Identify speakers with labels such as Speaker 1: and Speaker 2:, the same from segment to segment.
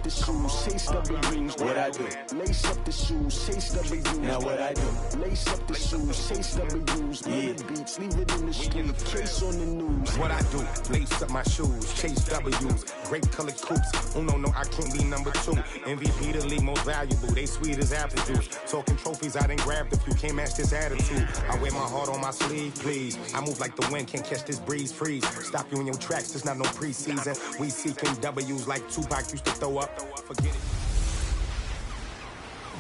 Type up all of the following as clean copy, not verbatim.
Speaker 1: the shoes, chase W's. What I do? Lace up the shoes, chase W's. Now what I do? Lace up the shoes, chase W's. Yeah. Beats, leave it in the street, case on the news.
Speaker 2: What I do? Lace up my shoes, chase W's. Great colored coops. Oh no, I can't be number 2. MVP the league most valuable. They sweet as apple juice. Talking trophies, I didn't grab the few. Can't match this attitude. I wear my heart on my sleeve, please. I move like the wind, can't catch this breeze, freeze. Stop you in your tracks, there's not no preseason. We seeking W's like Tupac used to throw up. Forget it.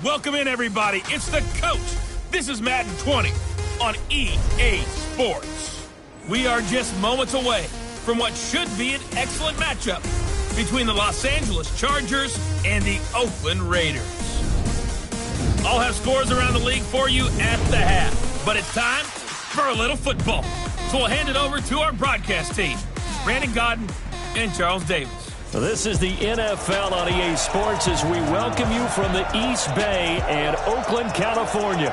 Speaker 3: Welcome in, everybody. It's the coach. This is Madden 20 on EA Sports. We are just moments away from what should be an excellent matchup between the Los Angeles Chargers and the Oakland Raiders. I'll have scores around the league for you at the half, but it's time for a little football. So we'll hand it over to our broadcast team, Brandon Godden and Charles Davis.
Speaker 4: This is the NFL on EA Sports as we welcome you from the East Bay and Oakland, California.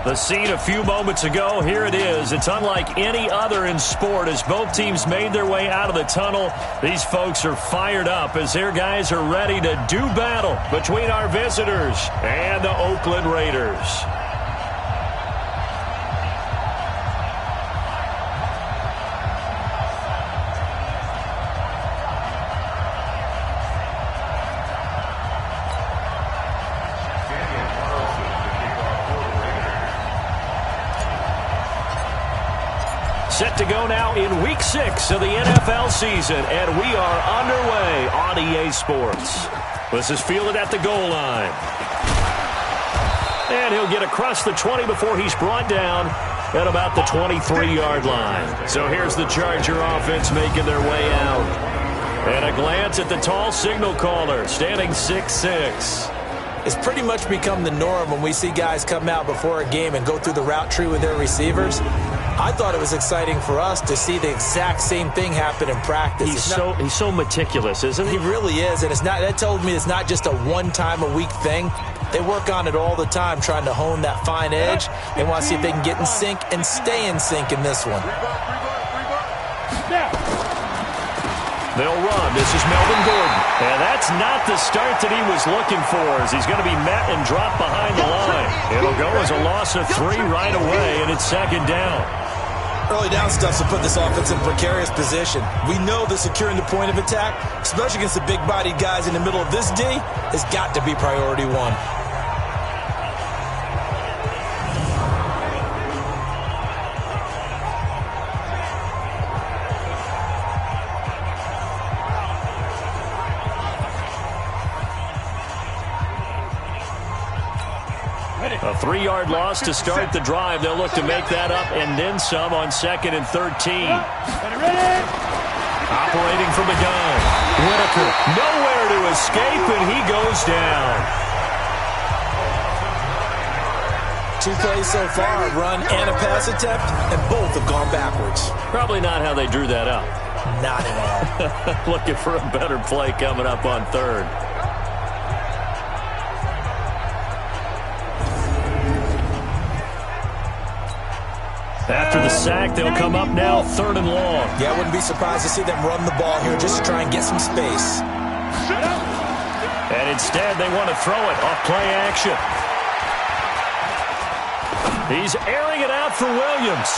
Speaker 4: The scene a few moments ago, here it is. It's unlike any other in sport as both teams made their way out of the tunnel. These folks are fired up as their guys are ready to do battle between our visitors and the Oakland Raiders. Set to go now in Week 6 of the NFL season, and we are underway on EA Sports. This is fielded at the goal line. And he'll get across the 20 before he's brought down at about the 23-yard line. So here's the Charger offense making their way out. And a glance at the tall signal caller, standing 6'6".
Speaker 5: It's pretty much become the norm when we see guys come out before a game and go through the route tree with their receivers. I thought it was exciting for us to see the exact same thing happen in practice.
Speaker 4: He's so meticulous, isn't he?
Speaker 5: He really is, and that told me it's not just a one-time-a-week thing. They work on it all the time, trying to hone that fine edge. They want to see if they can get in sync and stay in sync in this one.
Speaker 4: They'll run. This is Melvin Gordon. And that's not the start that he was looking for, as he's going to be met and dropped behind the line. It'll go as a loss of 3 right away, and it's second down.
Speaker 5: Early down stuff to put this offense in precarious position. We know that securing the point of attack, especially against the big-bodied guys in the middle of this D, has got to be priority one.
Speaker 4: A 3-yard loss to start the drive. They'll look to make that up and then some on 2nd and 13. Operating from the gun. Whitaker nowhere to escape, and he goes down.
Speaker 5: 2 plays so far, a run and a pass attempt, and both have gone backwards.
Speaker 4: Probably not how they drew that up.
Speaker 5: Not at all.
Speaker 4: Looking for a better play coming up on 3rd. After the sack, they'll come up now 3rd and long.
Speaker 5: Yeah, I wouldn't be surprised to see them run the ball here just to try and get some space.
Speaker 4: And instead, they want to throw it off play action. He's airing it out for Williams.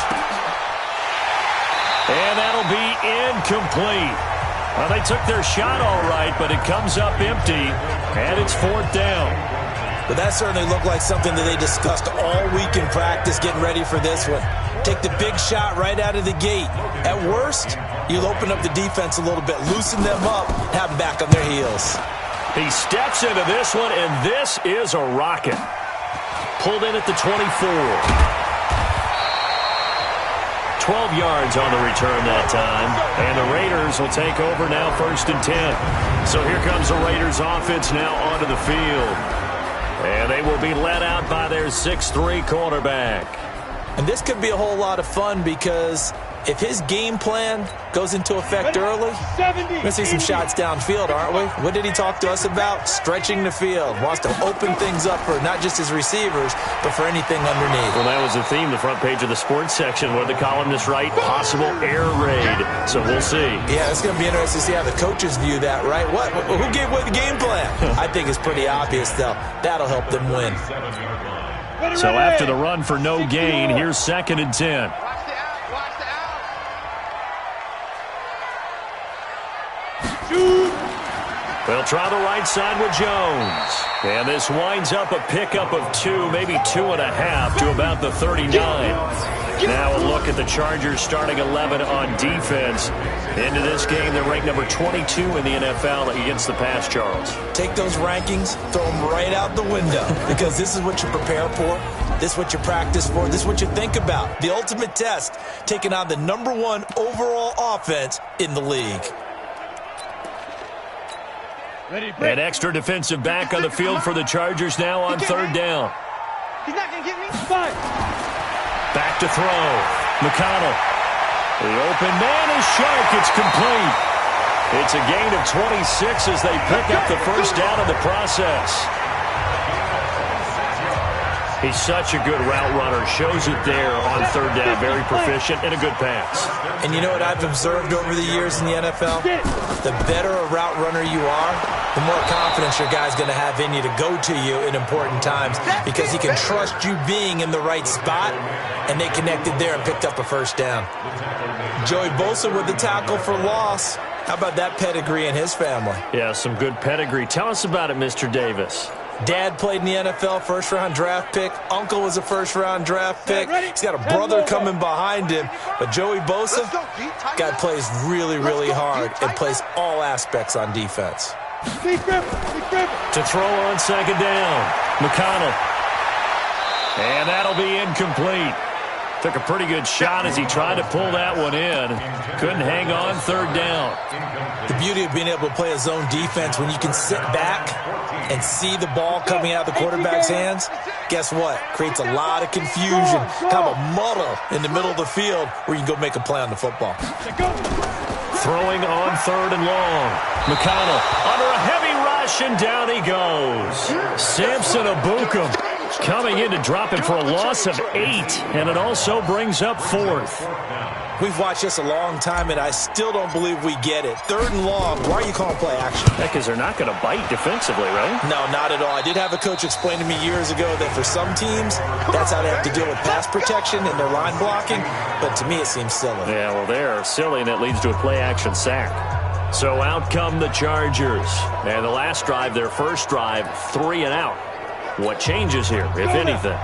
Speaker 4: And that'll be incomplete. Well, they took their shot all right, but it comes up empty, and it's 4th down.
Speaker 5: But that certainly looked like something that they discussed all week in practice, getting ready for this one. Take the big shot right out of the gate. At worst, you'll open up the defense a little bit, loosen them up, have them back on their heels.
Speaker 4: He steps into this one, and this is a rocket. Pulled in at the 24. 12 yards on the return that time. And the Raiders will take over now 1st and 10. So here comes the Raiders offense now onto the field. And they will be led out by their 6'3" quarterback.
Speaker 5: And this could be a whole lot of fun because If his game plan goes into effect early, we're going to see some shots downfield, aren't we? What did he talk to us about? Stretching the field. Wants to open things up for not just his receivers, but for anything underneath.
Speaker 4: Well, that was the theme, the front page of the sports section, where the columnists write possible air raid. So we'll see.
Speaker 5: Yeah, it's going to be interesting to see how the coaches view that, right? Who gave away the game plan? I think it's pretty obvious, though. That'll help them win.
Speaker 4: So after the run for no gain, here's 2nd and 10. They'll try the right side with Jones. And this winds up a pickup of 2, maybe 2.5 to about the 39. Now a look at the Chargers starting 11 on defense. Into this game, they're ranked number 22 in the NFL against the pass, Charles.
Speaker 5: Take those rankings, throw them right out the window, because this is what you prepare for. This is what you practice for. This is what you think about. The ultimate test, taking on the #1 overall offense in the league.
Speaker 4: An extra defensive back on the field for the Chargers now on 3rd down.
Speaker 6: He's not going to get me. 5.
Speaker 4: Back to throw. McConnell. The open man is sharp. It's complete. It's a gain of 26 as they pick up the first down in the process. He's such a good route runner. Shows it there on 3rd down. Very proficient and a good pass.
Speaker 5: And you know what I've observed over the years in the NFL? The better a route runner you are, the more confidence your guy's going to have in you to go to you in important times, because he can trust you being in the right spot, and they connected there and picked up a first down. Joey Bosa with the tackle for loss. How about that pedigree in his family?
Speaker 4: Yeah, some good pedigree. Tell us about it, Mr. Davis.
Speaker 5: Dad played in the NFL, first-round draft pick. Uncle was a first-round draft pick. He's got a brother coming behind him. But Joey Bosa, guy plays really, really hard and plays all aspects on defense.
Speaker 4: To throw on 2nd down, McConnell. And that'll be incomplete. Took a pretty good shot as he tried to pull that one in. Couldn't hang on 3rd down.
Speaker 5: The beauty of being able to play a zone defense, when you can sit back and see the ball coming out of the quarterback's hands, guess what? Creates a lot of confusion, kind of a muddle in the middle of the field where you can go make a play on the football.
Speaker 4: Throwing on 3rd and long. McConnell under a heavy rush, and down he goes. Samson Abukum coming in to drop him for a loss of 8, and it also brings up 4th.
Speaker 5: We've watched this a long time, and I still don't believe we get it. 3rd and long, why are you calling play action?
Speaker 4: Because they're not going to bite defensively, right?
Speaker 5: No, not at all. I did have a coach explain to me years ago that for some teams, that's how they have to deal with pass protection and their line blocking, but to me it seems silly.
Speaker 4: Yeah, well, they're silly, and it leads to a play-action sack. So out come the Chargers. And the last drive, their first drive, 3 and out. What changes here, if anything?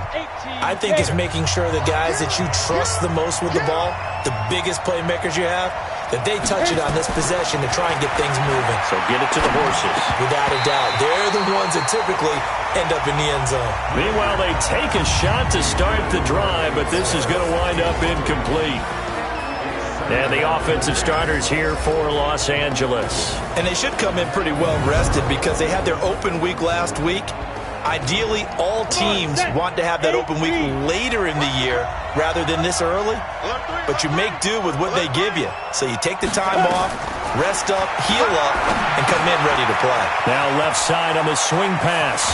Speaker 5: I think it's making sure the guys that you trust the most with the ball, the biggest playmakers you have, that they touch it on this possession to try and get things moving.
Speaker 4: So get it to the horses.
Speaker 5: Without a doubt. They're the ones that typically end up in the end zone.
Speaker 4: Meanwhile, they take a shot to start the drive, but this is going to wind up incomplete. And the offensive starters here for Los Angeles.
Speaker 5: And they should come in pretty well rested because they had their open week last week. Ideally, all teams want to have that open week later in the year rather than this early. But you make do with what they give you. So you take the time off, rest up, heal up, and come in ready to play.
Speaker 4: Now left side on the swing pass.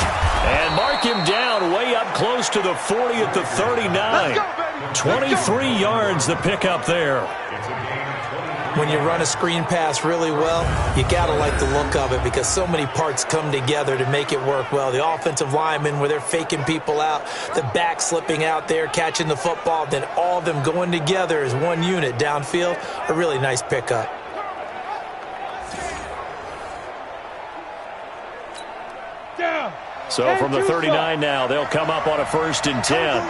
Speaker 4: And mark him down way up close to the 40 at the 39. 23 yards the pickup there.
Speaker 5: When you run a screen pass really well, you got to like the look of it because so many parts come together to make it work well. The offensive linemen, where they're faking people out, the back slipping out there, catching the football, then all of them going together as one unit downfield, a really nice pickup.
Speaker 4: So from the 39 now, they'll come up on a 1st and 10.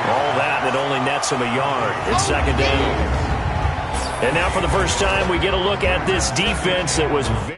Speaker 4: All that, and it only nets him a yard. It's 2nd down. And now for the first time, we get a look at this defense that was very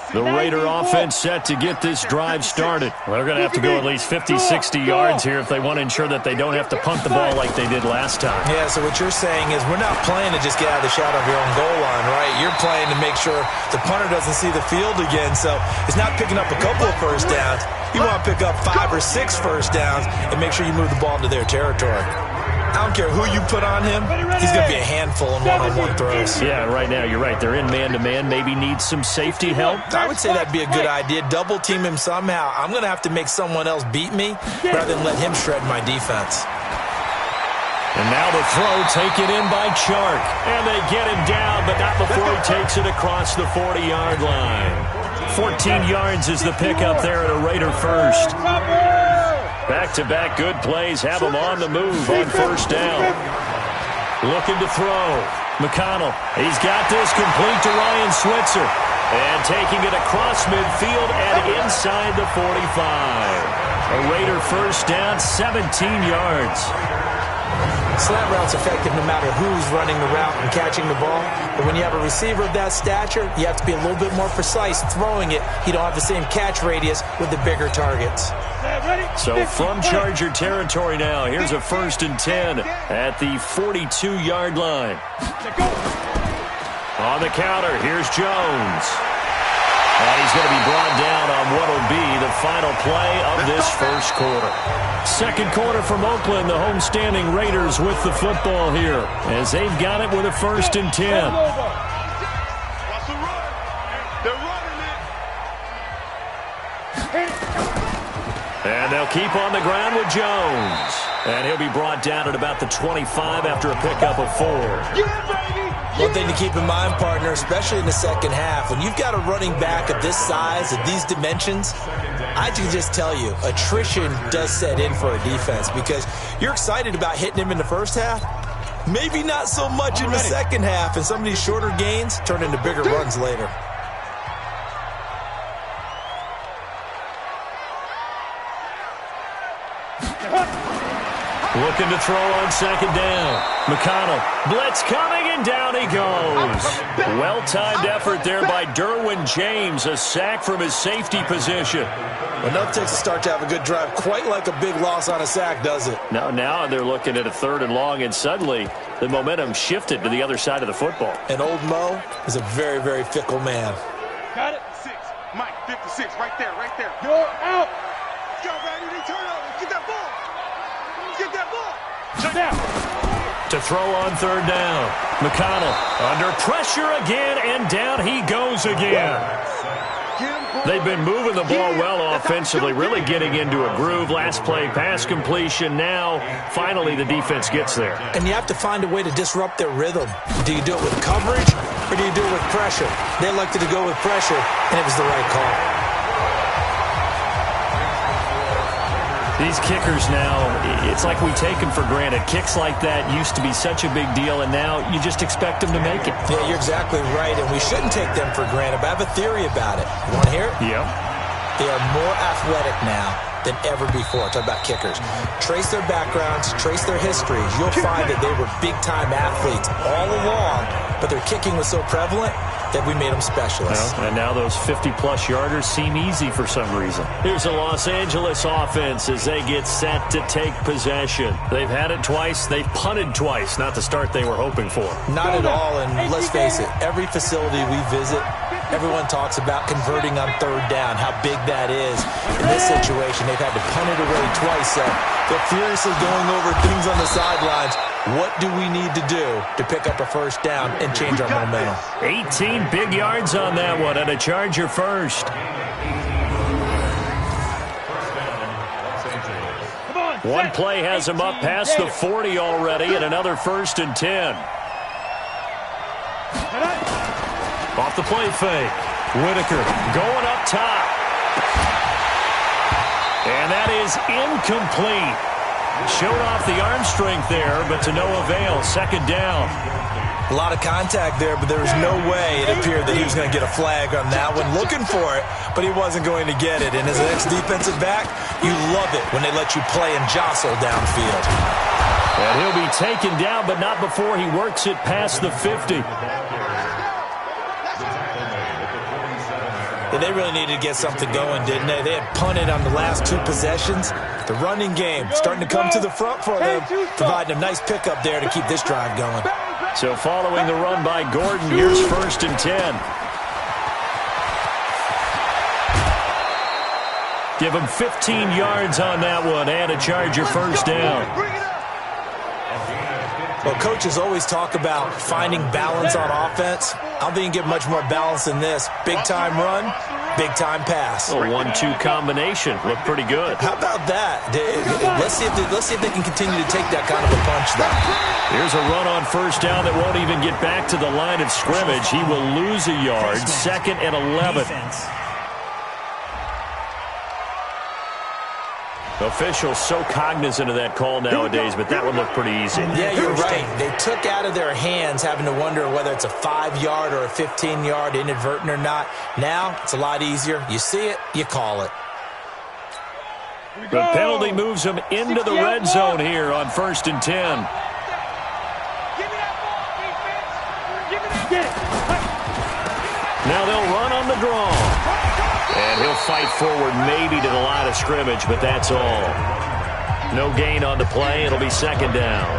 Speaker 4: The Raider offense set to get this drive started. Well, they're going to have to go at least 50, 60 yards here if they want to ensure that they don't have to punt the ball like they did last time.
Speaker 5: Yeah, so what you're saying is we're not playing to just get out of the shadow of your own goal line, right? You're playing to make sure the punter doesn't see the field again. So it's not picking up a couple of first downs. You want to pick up 5 or 6 first downs and make sure you move the ball into their territory. I don't care who you put on him. He's going to be a handful in one-on-one throws.
Speaker 4: Yeah, right now, you're right. They're in man-to-man. Maybe need some safety help.
Speaker 5: I would say that'd be a good idea. Double-team him somehow. I'm going to have to make someone else beat me rather than let him shred my defense.
Speaker 4: And now the throw taken in by Chark. And they get him down, but not before he takes it across the 40-yard line. 14 yards is the pickup there at a Raider first. Back-to-back good plays have him on the move on first down. Looking to throw. McConnell, he's got this complete to Ryan Switzer. And taking it across midfield and inside the 45. A Raider first down, 17 yards.
Speaker 5: Slant route's effective no matter who's running the route and catching the ball. But when you have a receiver of that stature, you have to be a little bit more precise throwing it. You don't have the same catch radius with the bigger targets.
Speaker 4: So from Charger territory now, here's a 1st and 10 at the 42-yard line. On the counter, here's Jones. And he's going to be brought down on what will be the final play of this first quarter. Second quarter from Oakland, the homestanding Raiders with the football here as they've got it with a 1st and 10. And they'll keep on the ground with Jones. And he'll be brought down at about the 25 after a pickup of 4.
Speaker 5: One thing to keep in mind, partner, especially in the second half, when you've got a running back of this size, of these dimensions, I can just tell you, attrition does set in for a defense because you're excited about hitting him in the first half. Maybe not so much in the second half, and some of these shorter gains turn into bigger runs later.
Speaker 4: Looking to throw on second down. McConnell, blitz coming, and down he goes. Well-timed effort there by Derwin James, a sack from his safety position.
Speaker 5: Enough takes to start to have a good drive, quite like a big loss on a sack, does it?
Speaker 4: Now they're looking at a 3rd and long, and suddenly the momentum shifted to the other side of the football.
Speaker 5: And old Mo is a very, very fickle man.
Speaker 6: Got it.
Speaker 2: 6, Mike, 56, right there.
Speaker 6: You're out.
Speaker 2: Go, Randy, turn over, get that ball. Get that ball.
Speaker 6: Now.
Speaker 4: To throw on 3rd down. McConnell under pressure again, and down he goes again. They've been moving the ball well offensively, really getting into a groove. Last play, pass completion. Now, finally, the defense gets there.
Speaker 5: And you have to find a way to disrupt their rhythm. Do you do it with coverage, or do you do it with pressure? They elected to go with pressure, and it was the right call.
Speaker 4: These kickers now, it's like we take them for granted. Kicks like that used to be such a big deal, and now you just expect them to make it.
Speaker 5: Yeah, you're exactly right, and we shouldn't take them for granted, but I have a theory about it. You want to hear it?
Speaker 4: Yep.
Speaker 5: They are more athletic now than ever before. Talk about kickers. Trace their backgrounds, trace their histories. You'll find that they were big-time athletes all along, but their kicking was so prevalent that we made them specialists.
Speaker 4: Well, and now those 50-plus yarders seem easy for some reason. Here's a Los Angeles offense as they get set to take possession. They've had it twice. They've punted twice. Not the start they were hoping for.
Speaker 5: Not at all, and let's face it, every facility we visit, everyone talks about converting on 3rd down, how big that is. In this situation, they've had to punt it away twice, so they're furiously going over things on the sidelines. What do we need to do to pick up a 1st down and change our momentum?
Speaker 4: 18 big yards on that one, and a Charger first. One play has him up past the 40 already, and another 1st and 10. Off the play fake. Whitaker going up top. And that is incomplete. Showed off the arm strength there, but to no avail. Second down.
Speaker 5: A lot of contact there, but there was no way it appeared that he was going to get a flag on that one. Looking for it, but he wasn't going to get it. And as an ex-defensive back, you love it when they let you play and jostle downfield.
Speaker 4: And he'll be taken down, but not before he works it past the 50.
Speaker 5: Yeah, they really needed to get something going, didn't they? They had punted on the last 2 possessions. The running game starting to come to the front for them, providing a nice pickup there to keep this drive going.
Speaker 4: So following the run by Gordon, here's 1st and 10. Give him 15 yards on that one and a Charger first down.
Speaker 5: Well, coaches always talk about finding balance on offense. I don't think you can get much more balance than this. Big-time run, big-time pass.
Speaker 4: A 1-2 combination. Looked pretty good.
Speaker 5: How about that? Let's see if they can continue to take that kind of a punch, though.
Speaker 4: Here's a run on first down that won't even get back to the line of scrimmage. He will lose a yard. 2nd and 11. Officials so cognizant of that call nowadays, but that one looked pretty easy.
Speaker 5: Yeah, you're right. They took out of their hands having to wonder whether it's a 5-yard or a 15-yard, inadvertent or not. Now, it's a lot easier. You see it, you call it.
Speaker 4: The penalty moves them into the red zone here on 1st and 10. Now they'll run on the draw. And he'll fight forward maybe to the line of scrimmage, but that's all. No gain on the play. It'll be 2nd down.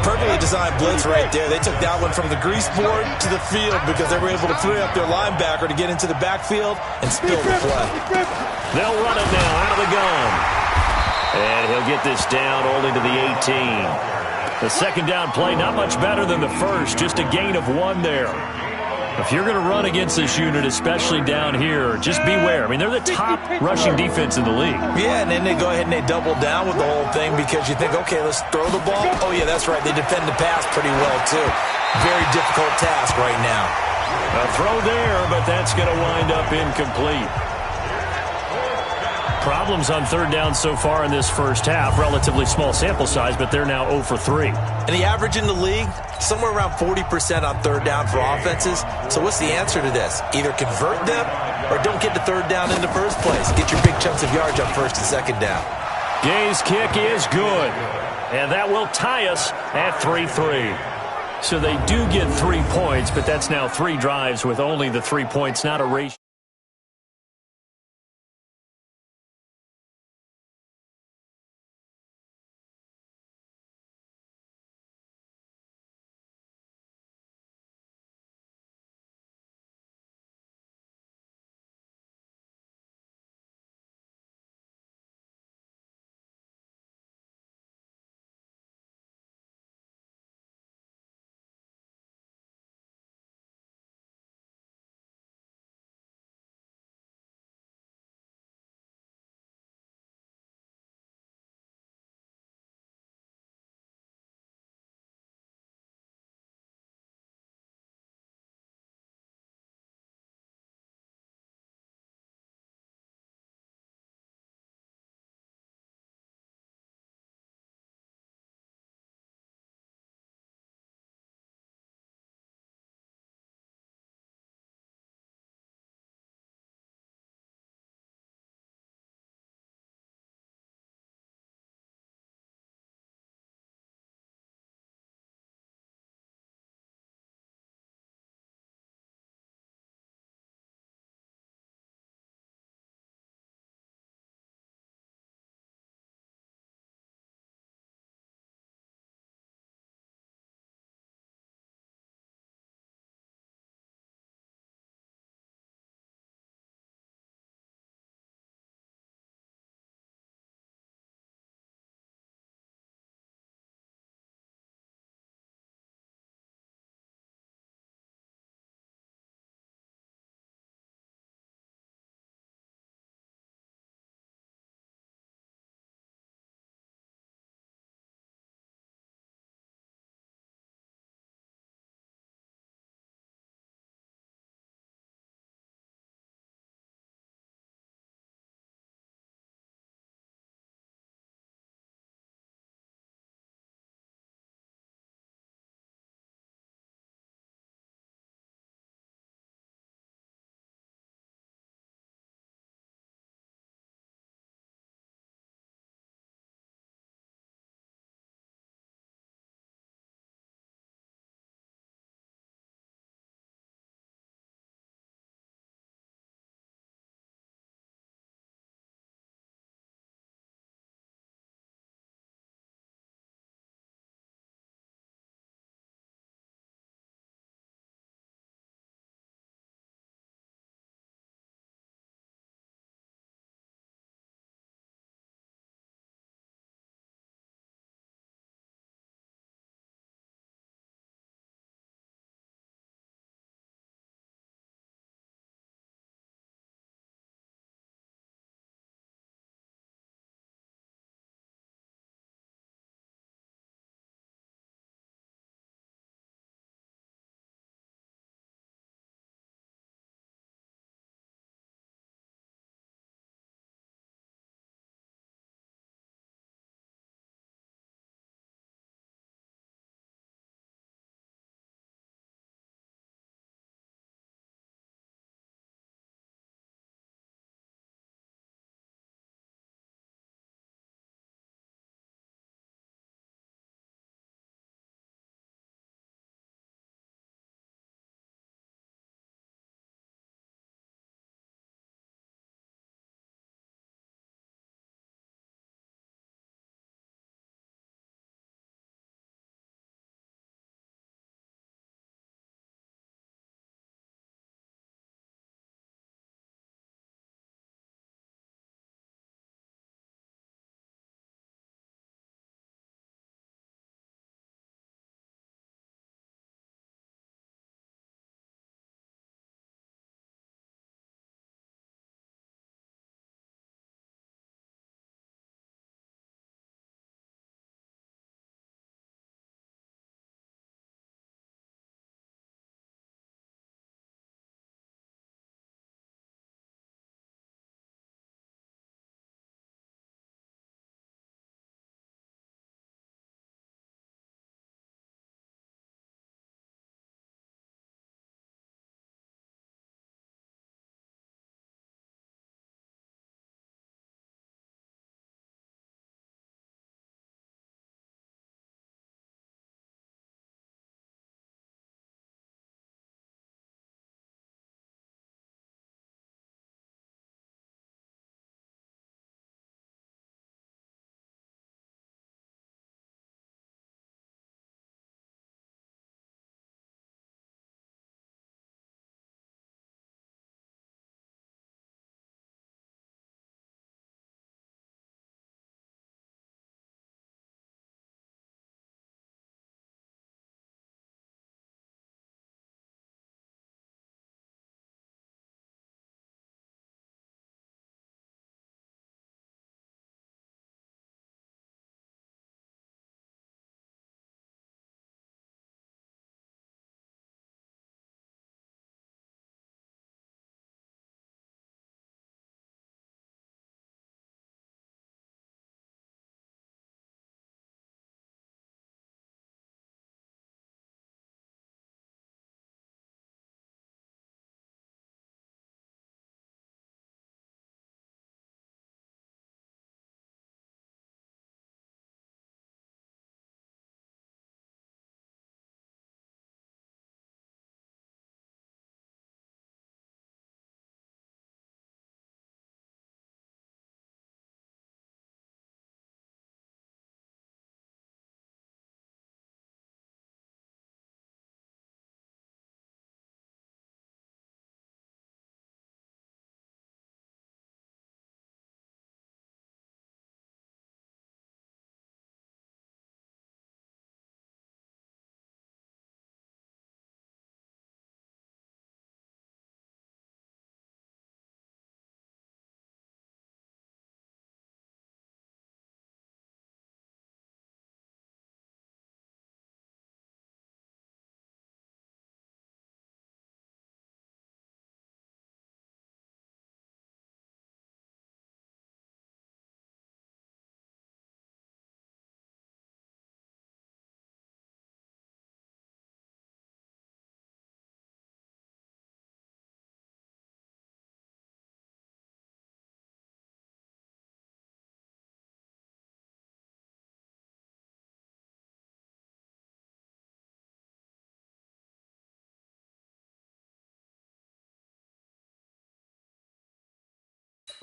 Speaker 5: Perfectly designed blitz right there. They took that one from the grease board to the field because they were able to free up their linebacker to get into the backfield and spill the play.
Speaker 4: They'll run it now out of the gun. And he'll get this down only to the 18. The 2nd down play, not much better than the first, just a gain of 1 there. If you're going to run against this unit, especially down here, just beware. I mean, they're the top rushing defense in the league.
Speaker 5: Yeah, and then they go ahead and they double down with the whole thing because you think, okay, let's throw the ball. Oh, yeah, that's right. They defend the pass pretty well, too. Very difficult task right now.
Speaker 4: A throw there, but that's going to wind up incomplete. Problems on 3rd down so far in this first half. Relatively small sample size, but they're now 0 for 3.
Speaker 5: And the average in the league, somewhere around 40% on 3rd down for offenses. So what's the answer to this? Either convert them or don't get to 3rd down in the first place. Get your big chunks of yards on 1st and 2nd down.
Speaker 4: Gay's kick is good. And that will tie us at 3-3. So they do get 3 points, but that's now 3 drives with only the 3 points, not a ratio.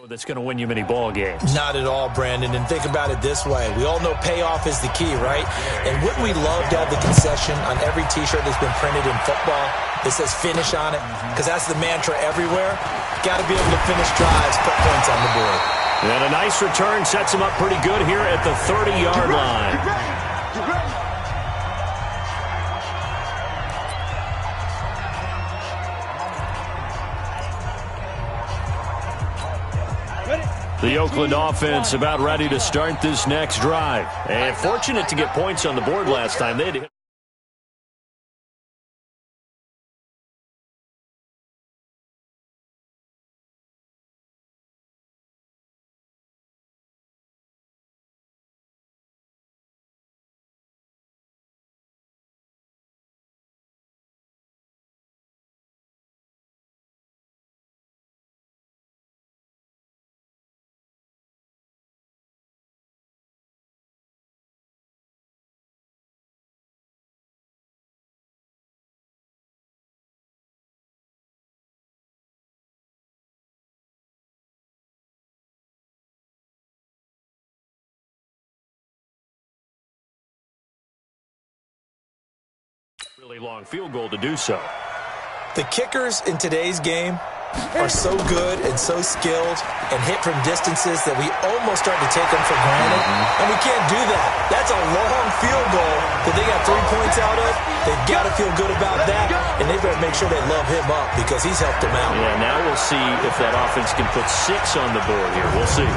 Speaker 4: That's going to win you many ball games.
Speaker 5: Not at all, Brandon. And think about it this way. We all know payoff is the key, right? And wouldn't we love to have the concession on every T-shirt that's been printed in football that says finish on it? Because that's the mantra everywhere. Got to be able to finish drives, put points on the board.
Speaker 4: And a nice return sets him up pretty good here at the 30-yard line. The Oakland offense about ready to start this next drive. And fortunate to get points on the board last time. They had to hit. Really long field goal to do so.
Speaker 5: The kickers in today's game are so good and so skilled and hit from distances that we almost start to take them for granted. And we can't do that. That's a long field goal that they got 3 points out of. They've got to feel good about that, and they better make sure they love him up because he's helped them out.
Speaker 4: Yeah, now we'll see if that offense can put 6 on the board here. We'll see.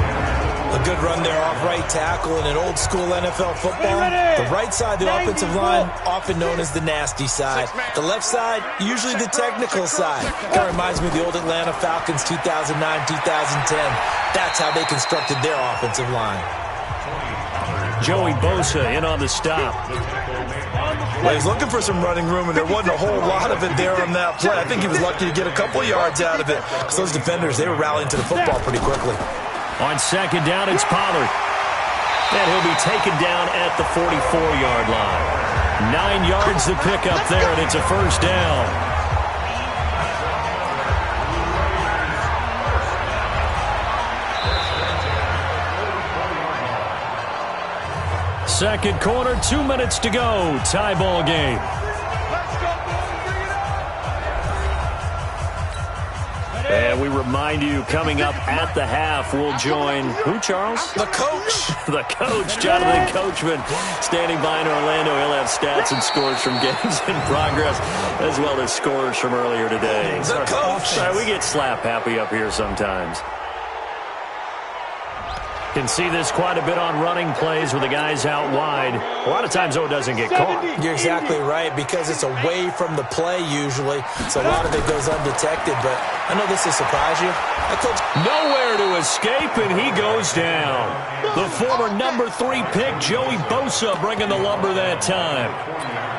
Speaker 5: A good run there off right tackle in an old-school NFL football. The right side, the offensive line, often known as the nasty side. The left side, usually the technical side. Kind of reminds me of the old Atlanta Falcons 2009-2010. That's how they constructed their offensive line.
Speaker 4: Joey Bosa in on the stop.
Speaker 5: Well, he's looking for some running room, and there wasn't a whole lot of it there on that play. I think he was lucky to get a couple yards out of it because those defenders, they were rallying to the football pretty quickly.
Speaker 4: On second down, it's Pollard. And he'll be taken down at the 44-yard line. 9 yards to pick up there, and it's a first down. Second quarter, 2 minutes to go. Tie ball game. And we remind you, coming up at the half, we'll join who, Charles?
Speaker 5: The coach.
Speaker 4: The coach, Jonathan Coachman, standing by in Orlando. He'll have stats and scores from games in progress, as well as scores from earlier today.
Speaker 5: The coach.
Speaker 4: Sorry, we get slap happy up here sometimes. Can see this quite a bit on running plays with the guys out wide. A lot of times, though, it doesn't get caught.
Speaker 5: You're exactly right, because it's away from the play usually, so a lot of it goes undetected. But I know this will surprise you.
Speaker 4: Nowhere to escape, and he goes down. The former number 3 pick, Joey Bosa, bringing the lumber that time.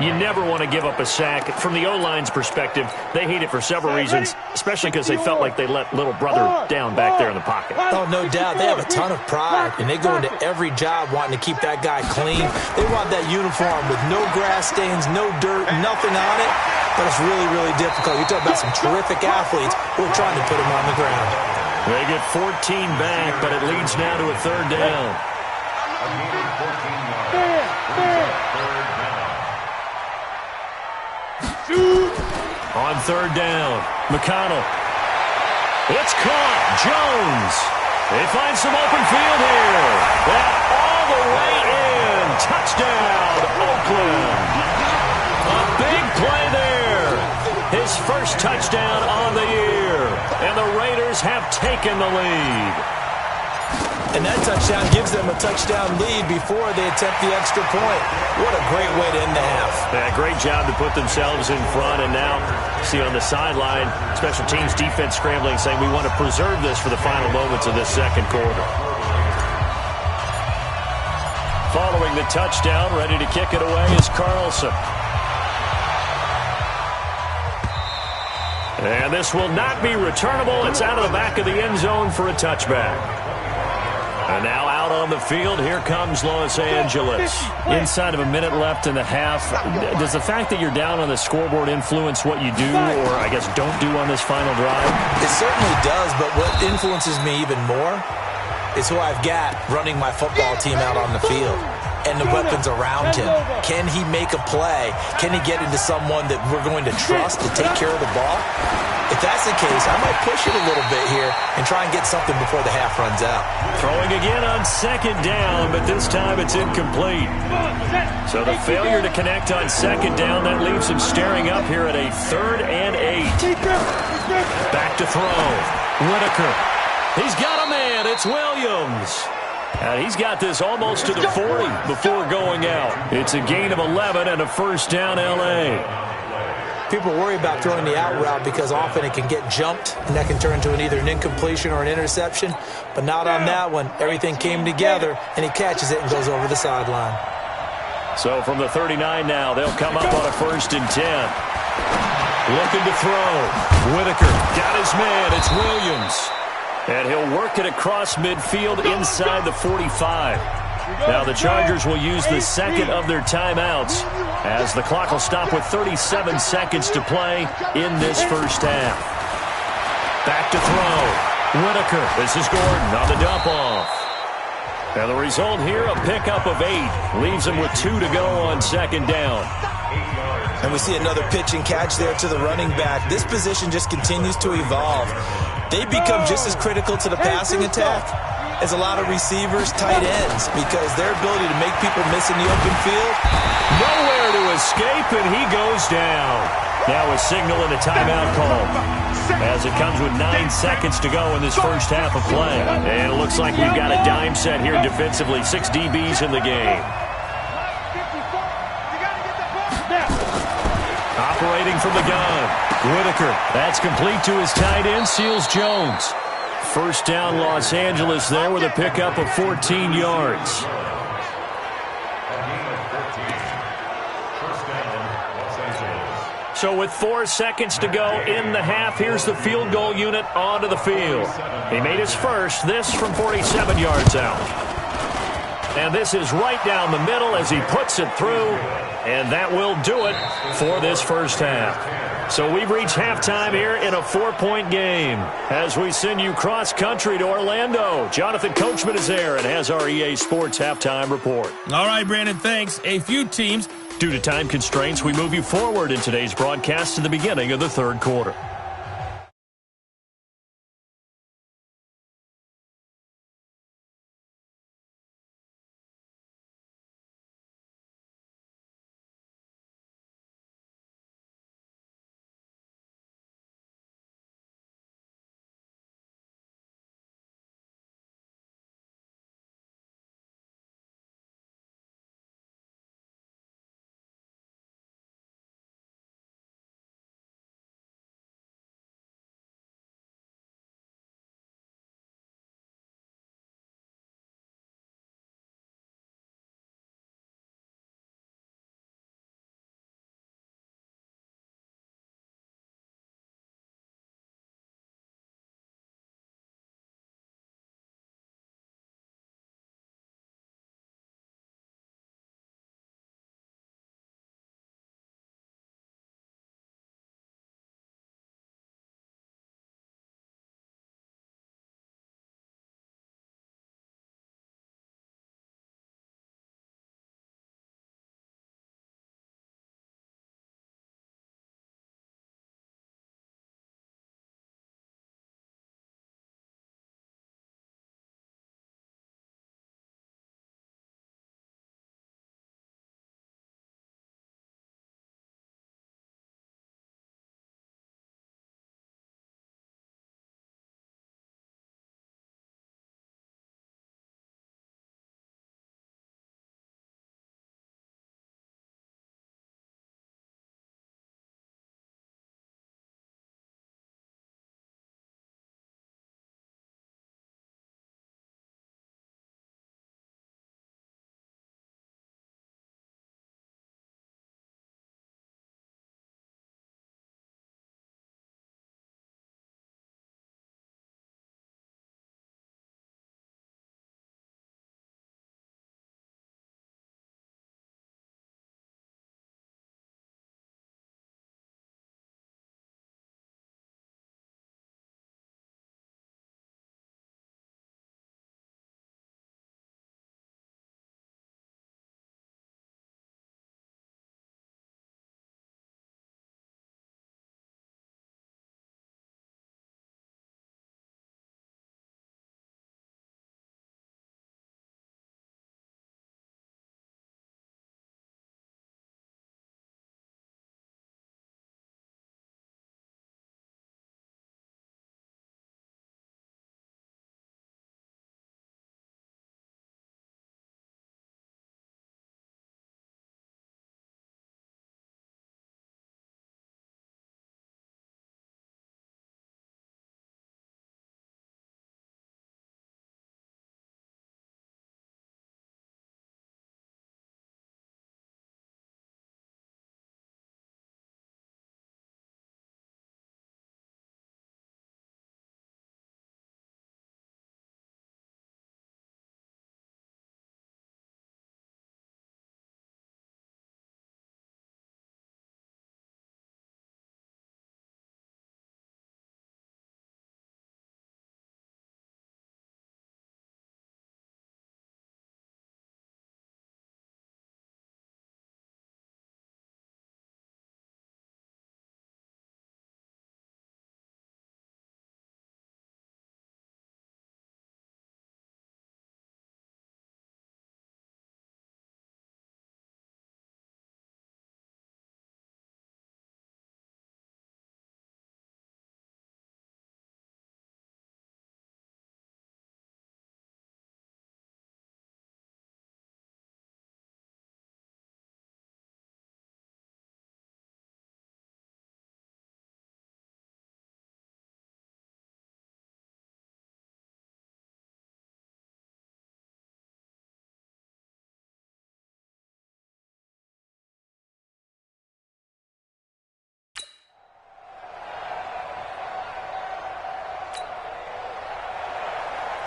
Speaker 4: You never want to give up a sack. From the O-line's perspective, they hate it for several reasons, especially because they felt like they let little brother down back there in the pocket.
Speaker 5: Oh, no doubt. They have a ton of pride, and they go into every job wanting to keep that guy clean. They want that uniform with no grass stains, no dirt, nothing on it. But it's really, really difficult. You're talking about some terrific athletes who are trying to put him on the ground.
Speaker 4: They get 14 back, but it leads now to a third down. On third down, McConnell. It's caught. Jones. They find some open field here. That all the way in. Touchdown, Oakland. A big play there. His first touchdown on the year. And the Raiders have taken the lead.
Speaker 5: And that touchdown gives them a touchdown lead before they attempt the extra point. What a great way to end the half.
Speaker 4: Yeah, great job to put themselves in front. And now, see on the sideline, special teams defense scrambling, saying we want to preserve this for the final moments of this second quarter. Following the touchdown, ready to kick it away is Carlson. And this will not be returnable. It's out of the back of the end zone for a touchback. And now out on the field, here comes Los Angeles. Inside of a minute left in the half, does the fact that you're down on the scoreboard influence what you do, or I guess don't do on this final drive?
Speaker 5: It certainly does, but what influences me even more is who I've got running my football team out on the field and the weapons around him. Can he make a play? Can he get into someone that we're going to trust to take care of the ball? If that's the case, I might push it a little bit here and try and get something before the half runs out.
Speaker 4: Throwing again on second down, but this time it's incomplete. So the failure to connect on second down, that leaves him staring up here at a 3rd and 8. Back to throw. Whitaker. He's got a man. It's Williams. And he's got this almost to the 40 before going out. It's a gain of 11 and a first down L.A.
Speaker 5: People worry about throwing the out route because often it can get jumped, and that can turn into either an incompletion or an interception. But not on that one. Everything came together, and he catches it and goes over the sideline.
Speaker 4: So from the 39 now, they'll come up on a 1st and 10. Looking to throw. Whitaker got his man. It's Williams. And he'll work it across midfield inside the 45. Now the Chargers will use the second of their timeouts as the clock will stop with 37 seconds to play in this first half. Back to throw. Whitaker. This is Gordon on the dump off. And the result here, a pickup of 8. Leaves him with 2 to go on second down.
Speaker 5: And we see another pitch and catch there to the running back. This position just continues to evolve. They become just as critical to the passing attack as a lot of receivers, tight ends, because their ability to make people miss in the open field.
Speaker 4: Nowhere to escape, and he goes down. Now a signal and a timeout call as it comes with 9 seconds to go in this first half of play. And it looks like we've got a dime set here defensively. 6 DBs in the game. Operating from the gun. Whitaker. That's complete to his tight end, Seals Jones. First down, Los Angeles there with a pickup of 14 yards. So with 4 seconds to go in the half, here's the field goal unit onto the field. He made his first, this from 47 yards out. And this is right down the middle as he puts it through. And that will do it for this first half. So we've reached halftime here in a 4-point game. As we send you cross-country to Orlando, Jonathan Coachman is there and has our EA Sports halftime report.
Speaker 3: All right, Brandon, thanks. A few teams.
Speaker 4: Due to time constraints, we move you forward in today's broadcast to the beginning of the third quarter.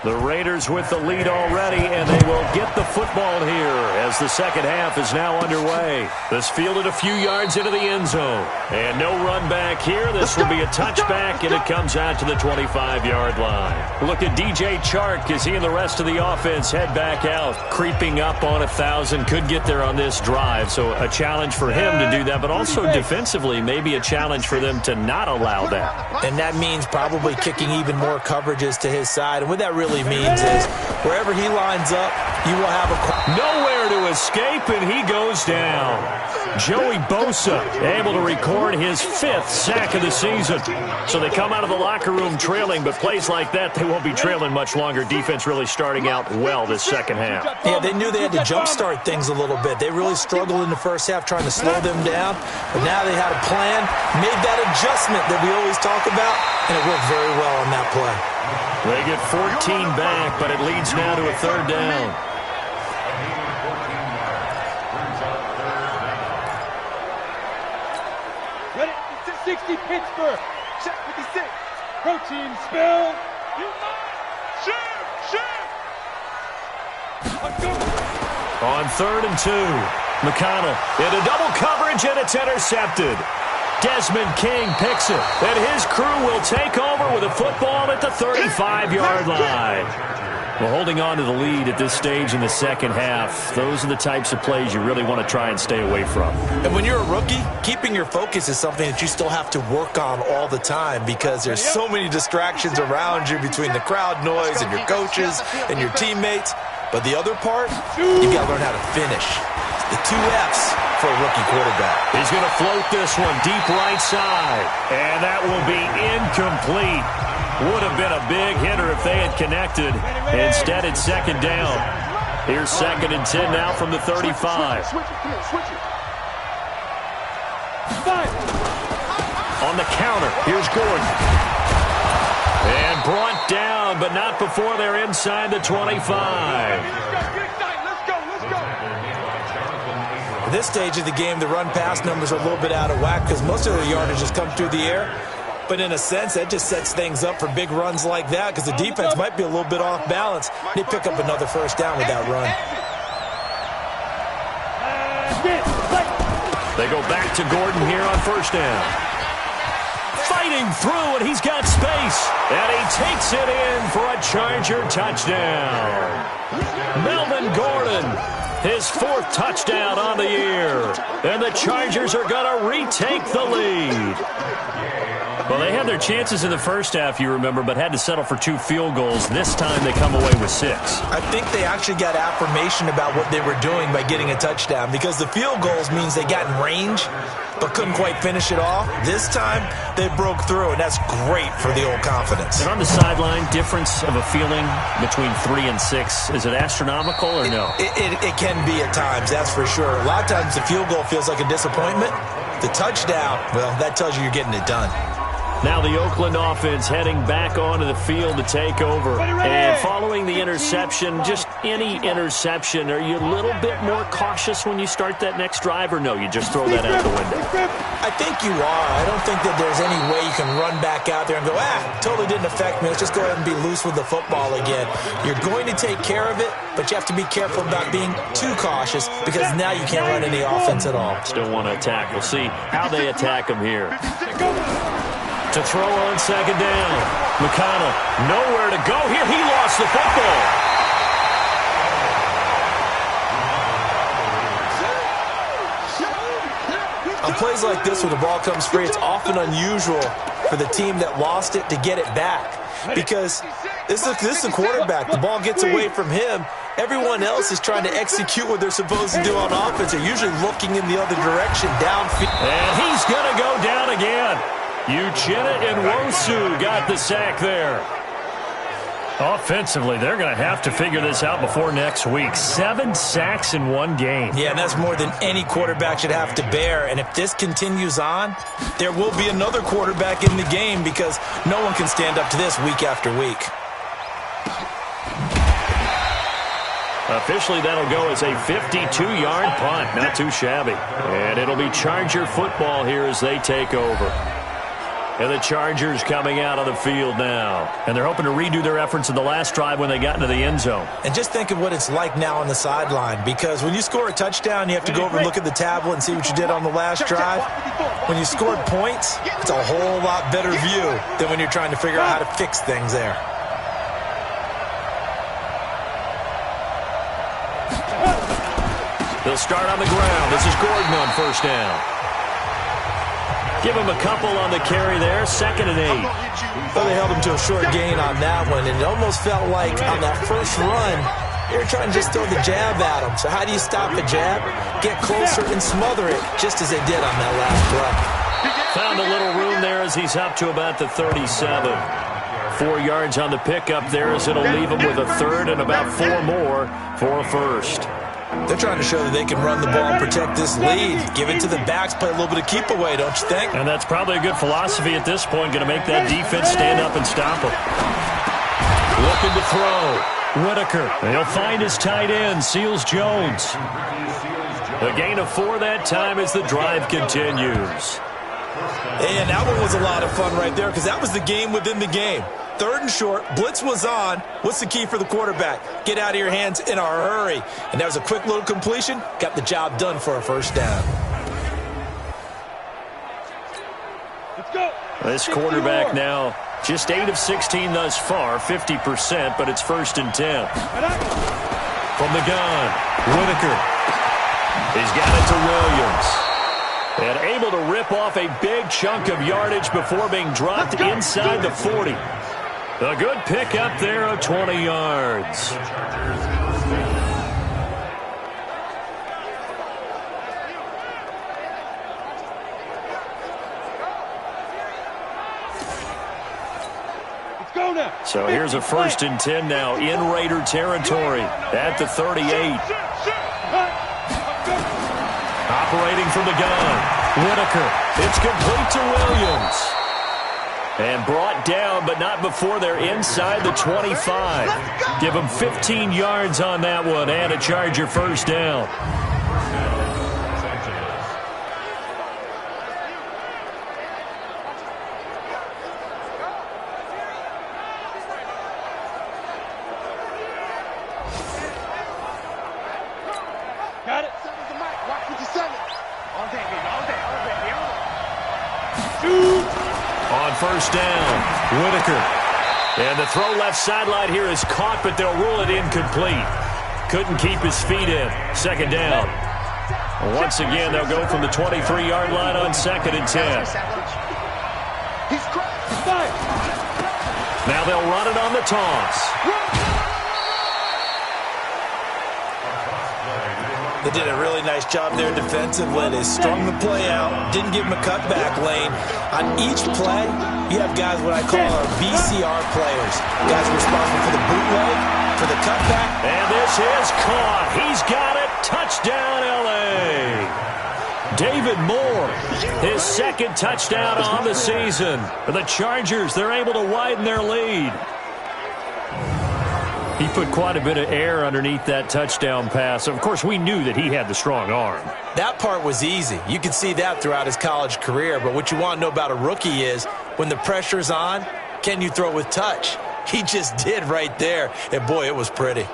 Speaker 4: The Raiders with the lead already, and they will get the football here as the second half is now underway. This fielded a few yards into the end zone. And no run back here. This will be a touchback, and it comes out to the 25-yard line. Look at DJ Chark as he and the rest of the offense head back out. Creeping up on 1,000. Could get there on this drive, so a challenge for him to do that, but also defensively maybe a challenge for them to not allow that.
Speaker 5: And that means probably kicking even more coverages to his side. And what that really means is wherever he lines up, you will have a...
Speaker 4: Nowhere to escape, and he goes down. Joey Bosa able to record his 5th sack of the season. So they come out of the locker room trailing, but plays like that, they won't be trailing much longer. Defense really starting out well this second half.
Speaker 5: Yeah, they knew they had to jumpstart things a little bit. They really struggled in the first half trying to slow them down, but now they had a plan, made that adjustment that we always talk about, and it worked very well on that play.
Speaker 4: They get 14 back, but it leads now to a 3rd down.
Speaker 6: Ready? 60 Pittsburgh. Check 56. Protein spill. You shoot.
Speaker 4: On 3rd and 2, McConnell into double coverage, and it's intercepted. Desmond King picks it, and his crew will take over with a football at the 35-yard line. Well, holding on to the lead at this stage in the second half, those are the types of plays you really want to try and stay away from.
Speaker 5: And when you're a rookie, keeping your focus is something that you still have to work on all the time because there's so many distractions around you between the crowd noise and your coaches and your teammates. But the other part, you got to learn how to finish. The 2 F's for a rookie quarterback.
Speaker 4: He's going to float this one deep right side, and that will be incomplete. Would have been a big hitter if they had connected. Instead, it's 2nd down. Here's 2nd and 10 now from the 35. On the counter, here's Gordon. And brought down, but not before they're inside the 25.
Speaker 5: At this stage of the game, the run-pass numbers are a little bit out of whack because most of their yardage has come through the air. But in a sense, that just sets things up for big runs like that because the defense might be a little bit off balance. They pick up another 1st down with that run.
Speaker 4: They go back to Gordon here on 1st down. Fighting through, and he's got space. And he takes it in for a Charger touchdown. Melvin Gordon, his 4th touchdown on the year. And the Chargers are going to retake the lead. Well, they had their chances in the first half, you remember, but had to settle for 2 field goals. This time they come away with 6.
Speaker 5: I think they actually got affirmation about what they were doing by getting a touchdown because the field goals means they got in range but couldn't quite finish it off. This time they broke through, and that's great for the old confidence.
Speaker 4: And on the sideline, difference of a feeling between 3 and 6, is it astronomical or no?
Speaker 5: It can be at times, that's for sure. A lot of times the field goal feels like a disappointment. The touchdown, well, that tells you you're getting it done.
Speaker 4: Now the Oakland offense heading back onto the field to take over. And following the interception, just any interception, are you a little bit more cautious when you start that next drive, or no, you just throw that out the window?
Speaker 5: I think you are. I don't think that there's any way you can run back out there and go, totally didn't affect me. Let's just go ahead and be loose with the football again. You're going to take care of it, but you have to be careful about being too cautious because now you can't run any offense at all.
Speaker 4: Still want to attack. We'll see how they attack him here. To throw on 2nd down. McConnell, nowhere to go here. He lost the football.
Speaker 5: On plays like this where the ball comes free, it's often unusual for the team that lost it to get it back because this is a quarterback. The ball gets away from him. Everyone else is trying to execute what they're supposed to do on offense. They're usually looking in the other direction, downfield.
Speaker 4: And he's going to go down again. Uchenna and Wosu got the sack there. Offensively, they're going to have to figure this out before next week. 7 sacks in 1 game.
Speaker 5: Yeah, and that's more than any quarterback should have to bear. And if this continues on, there will be another quarterback in the game because no one can stand up to this week after week.
Speaker 4: Officially, that'll go as a 52-yard punt. Not too shabby. And it'll be Charger football here as they take over. And the Chargers coming out on the field now. And they're hoping to redo their efforts in the last drive when they got into the end zone.
Speaker 5: And just think of what it's like now on the sideline, because when you score a touchdown, you have to go over and look at the tablet and see what you did on the last drive. When you scored points, it's a whole lot better view than when you're trying to figure out how to fix things there.
Speaker 4: They'll start on the ground. This is Gordon on first down. Give him a couple on the carry there. 2nd and 8.
Speaker 5: Well, they held him to a short gain on that one, and it almost felt like on that first run, they were trying to just throw the jab at him. So how do you stop a jab? Get closer and smother it, just as they did on that last run.
Speaker 4: Found a little room there as he's up to about the 37. 4 yards on the pickup there as it'll leave him with a third and about 4 more for a first.
Speaker 5: They're trying to show that they can run the ball and protect this lead. Give it to the backs, play a little bit of keep away, don't you think?
Speaker 4: And that's probably a good philosophy at this point, going to make that defense stand up and stop them. Looking to throw. Whitaker. He'll find his tight end, Seals Jones. A gain of 4 that time as the drive continues.
Speaker 5: And that one was a lot of fun right there, because that was the game within the game. 3rd and short, blitz was on. What's the key for the quarterback? Get out of your hands in a hurry. And that was a quick little completion. Got the job done for a first down.
Speaker 6: Let's go.
Speaker 4: This quarterback now just 8 of 16 thus far, 50%, but it's 1st and 10. From the gun, Whitaker. He's got it to Williams. And able to rip off a big chunk of yardage before being dropped inside the 40. A good pickup there of 20 yards.
Speaker 6: Let's go now.
Speaker 4: So here's a 1st and 10 now in Raider territory at the 38. Operating from the gun, Whitaker. It's complete to Williams. And brought down, but not before they're inside the 25. Give them 15 yards on that one and a Charger first down.
Speaker 6: Got it.
Speaker 7: Watch what you say. All day, baby. All day.
Speaker 6: Shoot.
Speaker 4: On first down, Whitaker. And the throw left sideline here is caught, but they'll rule it incomplete. Couldn't keep his feet in. 2nd down. Once again, they'll go from the 23-yard line on 2nd and 10. Now they'll run it on the toss.
Speaker 5: They did a really nice job there defensively. They strung the play out, didn't give him a cutback lane. On each play, you have guys what I call our VCR players. Guys responsible for the bootleg, for the cutback.
Speaker 4: And this is caught. He's got it. Touchdown, L.A. David Moore, his 2nd touchdown on the season. For the Chargers, they're able to widen their lead. He put quite a bit of air underneath that touchdown pass. Of course, we knew that he had the strong arm.
Speaker 5: That part was easy. You could see that throughout his college career. But what you want to know about a rookie is when the pressure's on, can you throw with touch? He just did right there. And, boy, it was pretty.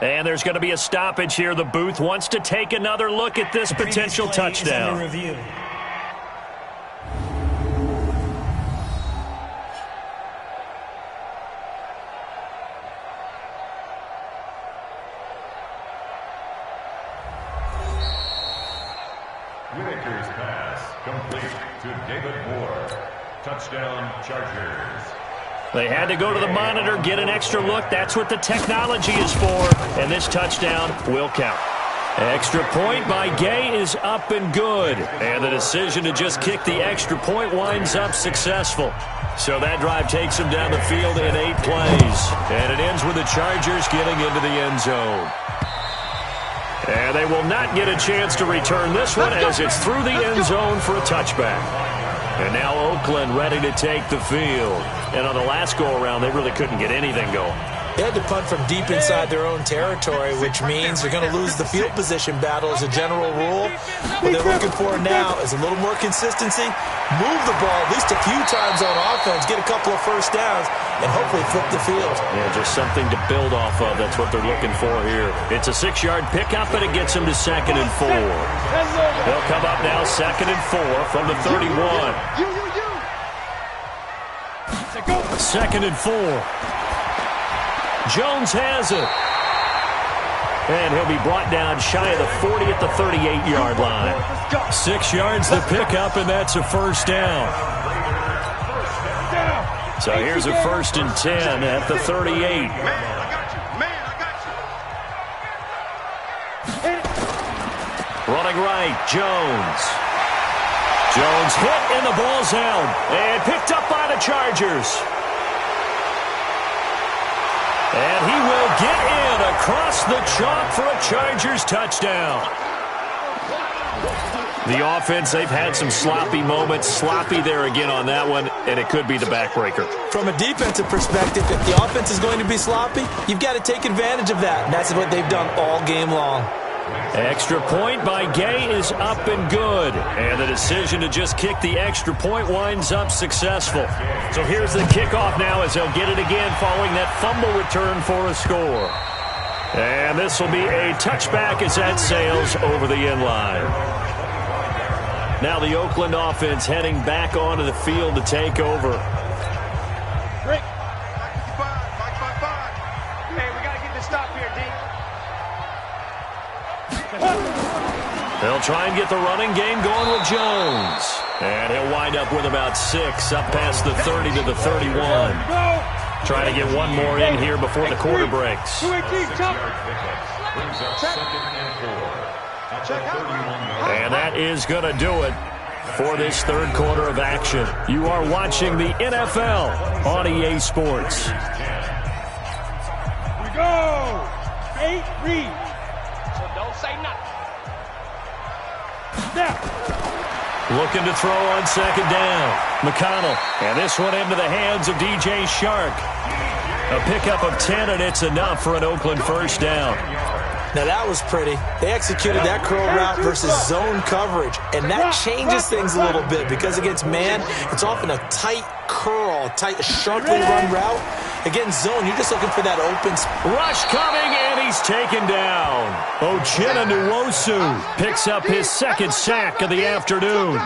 Speaker 4: And there's going to be a stoppage here. The booth wants to take another look at this potential touchdown.
Speaker 8: Whitaker's pass complete to David Moore. Touchdown, Chargers.
Speaker 4: They had to go to the monitor, get an extra look. That's what the technology is for. And this touchdown will count. Extra point by Gay is up and good. And the decision to just kick the extra point winds up successful. So that drive takes them down the field in 8 plays. And it ends with the Chargers getting into the end zone. And they will not get a chance to return this one as it's through the end zone for a touchback. And now Oakland ready to take the field. And on the last go-around, they really couldn't get anything going.
Speaker 5: They had to punt from deep inside their own territory, which means they're going to lose the field position battle as a general rule. What they're looking for now is a little more consistency, move the ball at least a few times on offense, get a couple of first downs, and hopefully flip the field.
Speaker 4: Yeah, just something to build off of. That's what they're looking for here. It's a 6-yard pickup, and it gets them to 2nd and 4. They'll come up now 2nd and 4 from the 31. 2nd and 4. Jones has it. And he'll be brought down shy of the 40 at the 38-yard line. 6 yards the pickup, and that's a first down. So here's a 1st and 10 at the 38. Running right, Jones. Jones hit, and the ball's out. And picked up by the Chargers. And he will get in across the chalk for a Chargers touchdown. The offense, they've had some sloppy moments. Sloppy there again on that one, and it could be the backbreaker.
Speaker 5: From a defensive perspective, if the offense is going to be sloppy, you've got to take advantage of that. And that's what they've done all game long.
Speaker 4: Extra point by Gay is up and good. And the decision to just kick the extra point winds up successful. So here's the kickoff now as they'll get it again following that fumble return for a score. And this will be a touchback as that sails over the end line. Now the Oakland offense heading back onto the field to take over.
Speaker 7: Break. 5, 5. Hey, we got to get this stop here, D.
Speaker 4: They'll try and get the running game going with Jones. And he'll wind up with about 6 up past the 30 to the 31. Trying to get one more in here before the quarter breaks. And that is going to do it for this third quarter of action. You are watching the NFL on EA Sports.
Speaker 6: We go! 8 read.
Speaker 7: So don't say nothing.
Speaker 6: Now.
Speaker 4: Looking to throw on 2nd down. McConnell. And this one into the hands of DJ Shark. A pickup of 10, and it's enough for an Oakland first down.
Speaker 5: Now that was pretty. They executed that curl route versus zone coverage, and that changes things a little bit because against man, it's often a tight curl, tight, sharply run route. Against zone, you're just looking for that open.
Speaker 4: Rush coming, and he's taken down. Uchenna Nwosu picks up his 2nd sack of the afternoon.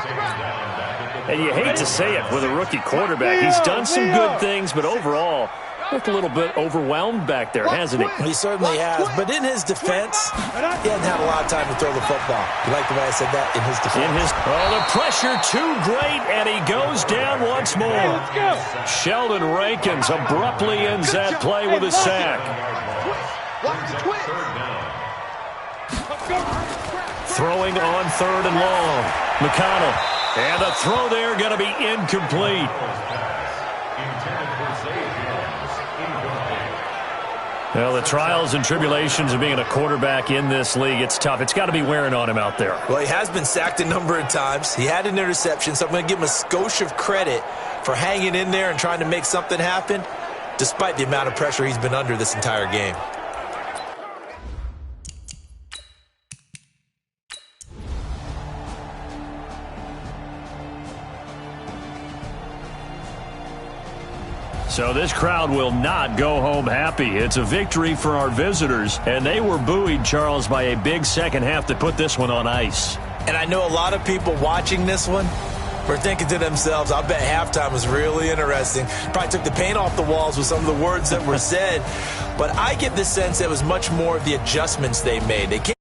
Speaker 4: And you hate to say it with a rookie quarterback. He's done some good things, but overall, looked a little bit overwhelmed back there, hasn't he?
Speaker 5: He certainly has. But in his defense, he hasn't had a lot of time to throw the football. You like the way I said that? In his defense.
Speaker 4: The pressure too great, and he goes down once more. Sheldon Rankins abruptly ends that play with a sack. Throwing on 3rd and long. McConnell. And the throw there going to be incomplete. Well, the trials and tribulations of being a quarterback in this league, it's tough. It's got to be wearing on him out there.
Speaker 5: Well, he has been sacked a number of times. He had an interception, so I'm going to give him a skosh of credit for hanging in there and trying to make something happen, despite the amount of pressure he's been under this entire game.
Speaker 4: So this crowd will not go home happy. It's a victory for our visitors, and they were buoyed, Charles, by a big second half to put this one on ice.
Speaker 5: And I know a lot of people watching this one were thinking to themselves, I bet halftime was really interesting. Probably took the paint off the walls with some of the words that were said. But I get the sense that it was much more of the adjustments they made. They came